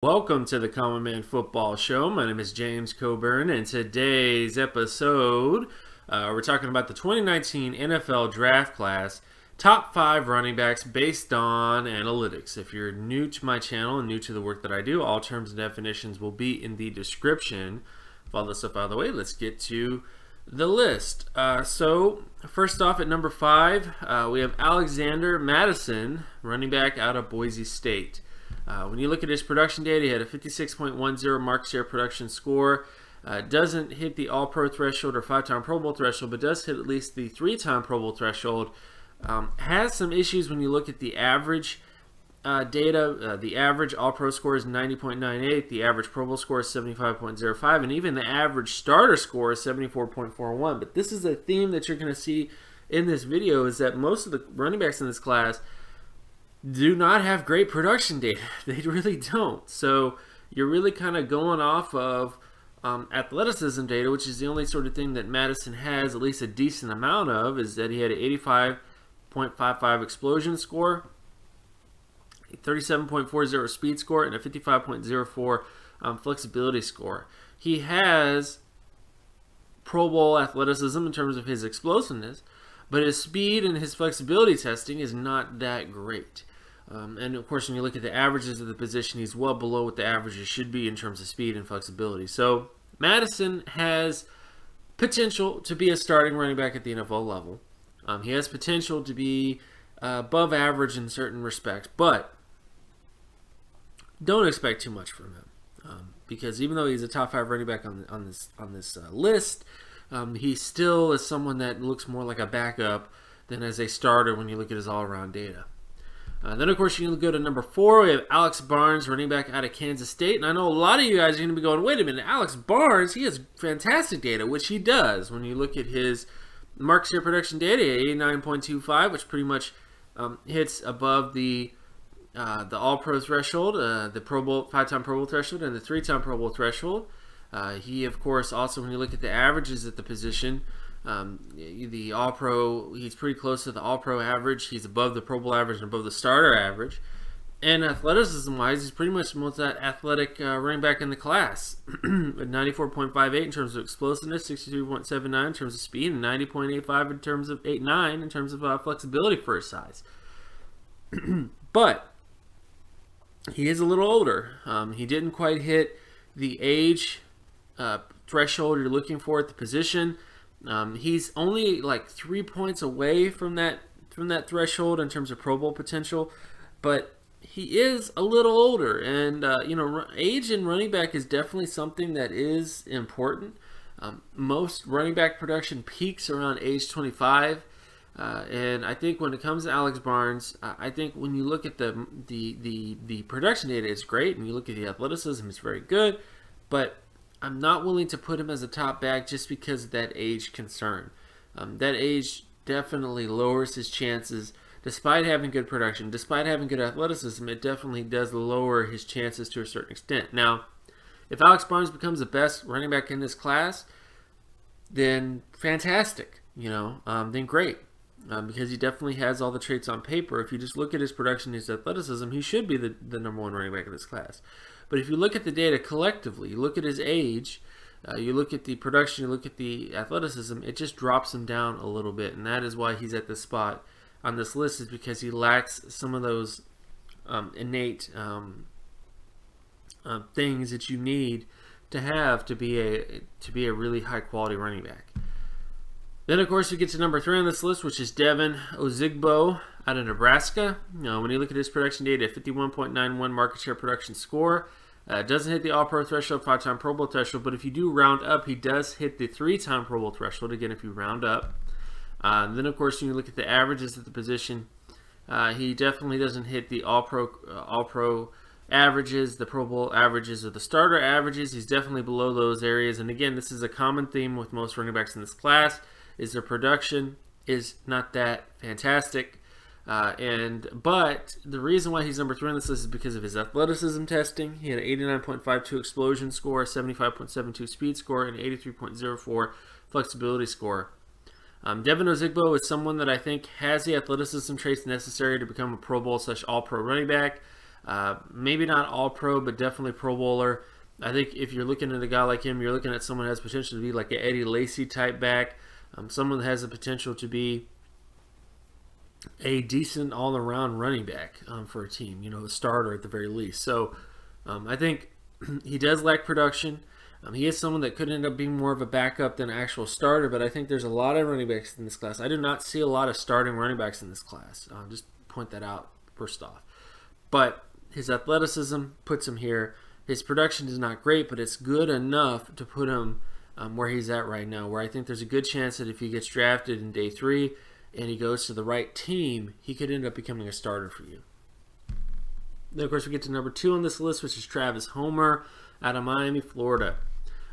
Welcome to the Common Man Football Show. My name is James Coburn, and today's episode, we're talking about the 2019 NFL Draft Class, top 5 running backs based on analytics. If you're new to my channel and new to the work that I do, all terms and definitions will be in the description. With all this stuff out of the way, let's get to the list. So, first off at number 5, we have Alexander Mattison, running back out of Boise State. When you look at his production data, he had a 56.10 market share production score. Doesn't hit the All-Pro threshold or 5-time Pro Bowl threshold, but does hit at least the 3-time Pro Bowl threshold. Has some issues when you look at the average data. The average All-Pro score is 90.98, the average Pro Bowl score is 75.05, and even the average starter score is 74.41. But this is a theme that you're going to see in this video, is that most of the running backs in this class do not have great production data. They really don't. So you're really kind of going off of athleticism data, which is the only sort of thing that Madison has at least a decent amount of, is that he had an 85.55 explosion score, a 37.40 speed score, and a 55.04 flexibility score. He has Pro Bowl athleticism in terms of his explosiveness, but his speed and his flexibility testing is not that great. And of course, when you look at the averages of the position, he's well below what the averages should be in terms of speed and flexibility. So Madison has potential to be a starting running back at the NFL level. He has potential to be above average in certain respects, but don't expect too much from him, because even though he's a top 5 running back on this list, he still is someone that looks more like a backup than as a starter when you look at his all-around data. Then, of course, you can go to number 4. We have Alex Barnes, running back out of Kansas State. And I know a lot of you guys are going to be going, wait a minute, Alex Barnes, he has fantastic data, which he does. When you look at his market share production data, 89.25, which pretty much hits above the All-Pro threshold, the Pro Bowl, 5-time Pro Bowl threshold, and the 3-time Pro Bowl threshold. He, of course, also, when you look at the averages at the position, the All-Pro, he's pretty close to the All-Pro average. He's above the Pro Bowl average and above the starter average. And athleticism-wise, he's pretty much the most athletic running back in the class. At 94.58 in terms of explosiveness, 63.79 in terms of speed, and 90.85 in terms of 8.9 in terms of flexibility for his size. But he is a little older. He didn't quite hit the age threshold you're looking for at the position. He's only like 3 points away from that threshold in terms of Pro Bowl potential, but he is a little older, and you know, age in running back is definitely something that is important. Most running back production peaks around age 25, and I think when it comes to Alex Barnes, I think when you look at the production data, it's great, and you look at the athleticism, it's very good, but I'm not willing to put him as a top back just because of that age concern. That age definitely lowers his chances. Despite having good production, despite having good athleticism, it definitely does lower his chances to a certain extent. Now, if Alex Barnes becomes the best running back in this class, then fantastic, you know, then great. Because he definitely has all the traits on paper. If you just look at his production, his athleticism, he should be the number 1 running back in this class. But if you look at the data collectively, you look at his age, you look at the production, you look at the athleticism, it just drops him down a little bit. And that is why he's at this spot on this list, is because he lacks some of those innate things that you need to have to be a really high quality running back. Then, of course, we get to number 3 on this list, which is Devin Ozigbo out of Nebraska. When you look at his production data, 51.91 market share production score. Doesn't hit the All-Pro threshold, 5-time Pro Bowl threshold, but if you do round up, he does hit the 3-time Pro Bowl threshold, again, if you round up. Then, of course, when you look at the averages at the position, he definitely doesn't hit the All-Pro averages, the Pro Bowl averages, or the starter averages. He's definitely below those areas. And again, this is a common theme with most running backs in this class, is their production is not that fantastic. But the reason why he's number 3 on this list is because of his athleticism testing. He had an 89.52 explosion score, 75.72 speed score, and 83.04 flexibility score. Devin Ozigbo is someone that I think has the athleticism traits necessary to become a Pro Bowl / All-Pro running back. Maybe not all pro, but definitely Pro Bowler. I think if you're looking at a guy like him, you're looking at someone that has potential to be like an Eddie Lacy type back, someone that has the potential to be a decent all-around running back for a team, a starter at the very least. So I think he does lack production. He is someone that could end up being more of a backup than an actual starter, but I think there's a lot of running backs in this class. I do not see a lot of starting running backs in this class. Just point that out first off. But his athleticism puts him here. His production is not great, but it's good enough to put him where he's at right now, where I think there's a good chance that if he gets drafted in day 3 and he goes to the right team, he could end up becoming a starter for you. Then, of course, we get to number 2 on this list, which is Travis Homer out of Miami, Florida.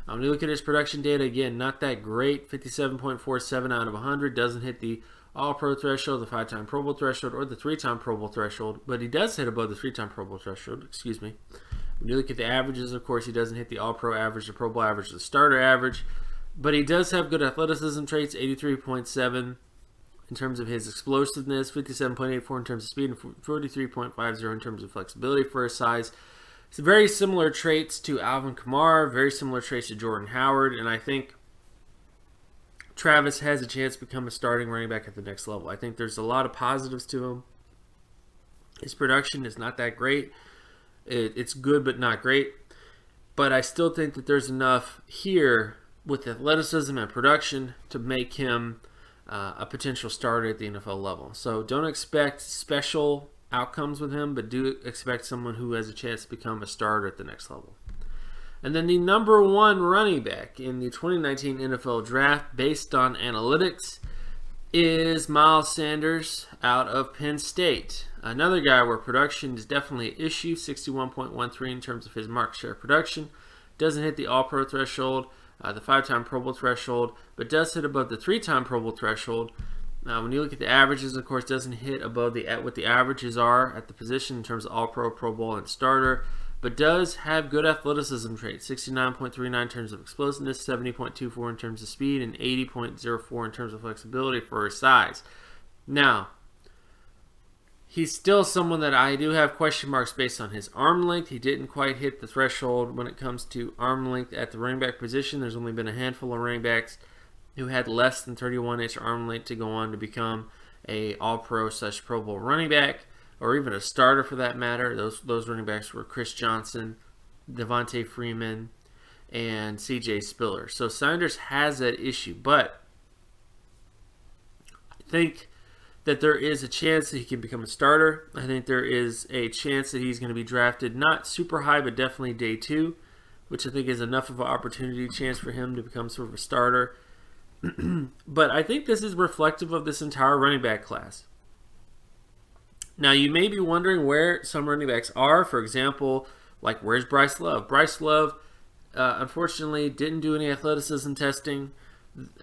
When you look at his production data, again, not that great. 57.47 out of 100. Doesn't hit the All-Pro threshold, the 5-time Pro Bowl threshold, or the 3-time Pro Bowl threshold, but he does hit above the 3-time Pro Bowl threshold, When you look at the averages, of course, he doesn't hit the All-Pro average, the Pro Bowl average, the starter average, but he does have good athleticism traits, 83.7 in terms of his explosiveness, 57.84 in terms of speed, and 43.50 in terms of flexibility for his size. It's very similar traits to Alvin Kamara, very similar traits to Jordan Howard, and I think Travis has a chance to become a starting running back at the next level. I think there's a lot of positives to him. His production is not that great. It's good but not great. But I still think that there's enough here with athleticism and production to make him a potential starter at the NFL level. So don't expect special outcomes with him, but do expect someone who has a chance to become a starter at the next level. And then the number 1 running back in the 2019 NFL Draft based on analytics is Miles Sanders out of Penn State. Another guy where production is definitely an issue, 61.13 in terms of his market share production. Doesn't hit the All-Pro threshold, the 5-time Pro Bowl threshold, but does hit above the 3-time Pro Bowl threshold. When you look at the averages, of course, doesn't hit above what the averages are at the position in terms of All-Pro, Pro Bowl, and starter, but does have good athleticism traits, 69.39 in terms of explosiveness, 70.24 in terms of speed, and 80.04 in terms of flexibility for his size. Now, he's still someone that I do have question marks based on his arm length. He didn't quite hit the threshold when it comes to arm length at the running back position. There's only been a handful of running backs who had less than 31-inch arm length to go on to become a All-Pro / Pro Bowl running back, or even a starter for that matter. Those running backs were Chris Johnson, Devontae Freeman, and C.J. Spiller. So Sanders has that issue, but I think that there is a chance that he can become a starter. I think there is a chance that he's going to be drafted not super high, but definitely day 2, which I think is enough of an opportunity chance for him to become sort of a starter. But I think this is reflective of this entire running back class. Now, you may be wondering where some running backs are. For example, like where's Bryce Love? Bryce Love, unfortunately, didn't do any athleticism testing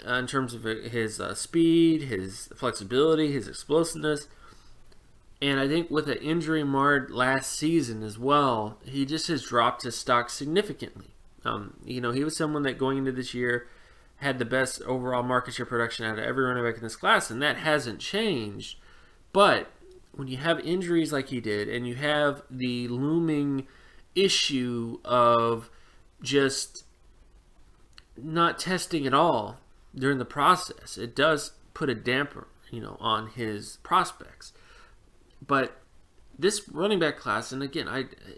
in terms of his speed, his flexibility, his explosiveness. And I think with an injury-marred last season as well, he just has dropped his stock significantly. He was someone that going into this year had the best overall market share production out of every running back in this class, and that hasn't changed. But when you have injuries like he did, and you have the looming issue of just not testing at all during the process, it does put a damper, on his prospects. But this running back class, and again,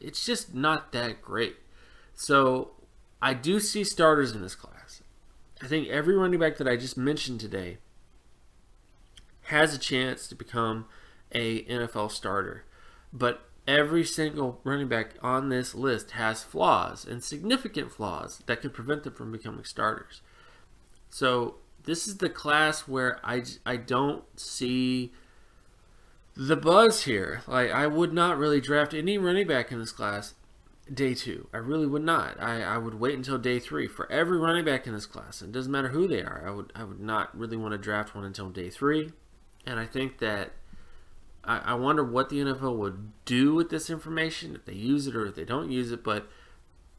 it's just not that great. So I do see starters in this class. I think every running back that I just mentioned today has a chance to become a NFL starter. But every single running back on this list has flaws, and significant flaws, that could prevent them from becoming starters. So this is the class where I don't see the buzz here. Like, I would not really draft any running back in this class day 2. I really would not. I would wait until day 3 for every running back in this class. It doesn't matter who they are. I would not really want to draft one until day 3. And I think that I wonder what the NFL would do with this information, if they use it or if they don't use it. But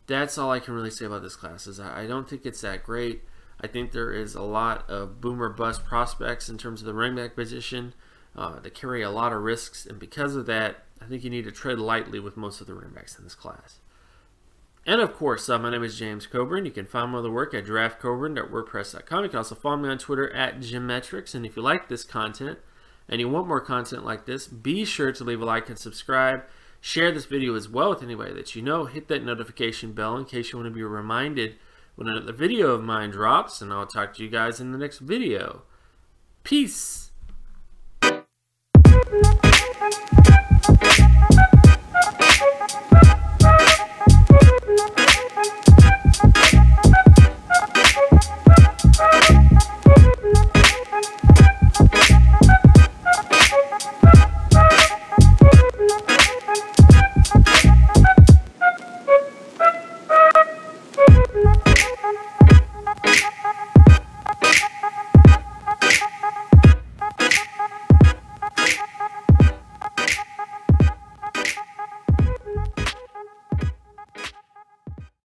that's all I can really say about this class. Is I don't think it's that great. I think there is a lot of boomer bust prospects in terms of the running back position that carry a lot of risks, and because of that, I think you need to tread lightly with most of the running backs in this class. And of course, my name is James Coburn. You can find my other work at draftcoburn.wordpress.com. You can also follow me on Twitter at Gymmetrics. And if you like this content and you want more content like this, be sure to leave a like and subscribe. Share this video as well with anybody that you know. Hit that notification bell in case you want to be reminded when another video of mine drops. And I'll talk to you guys in the next video. Peace.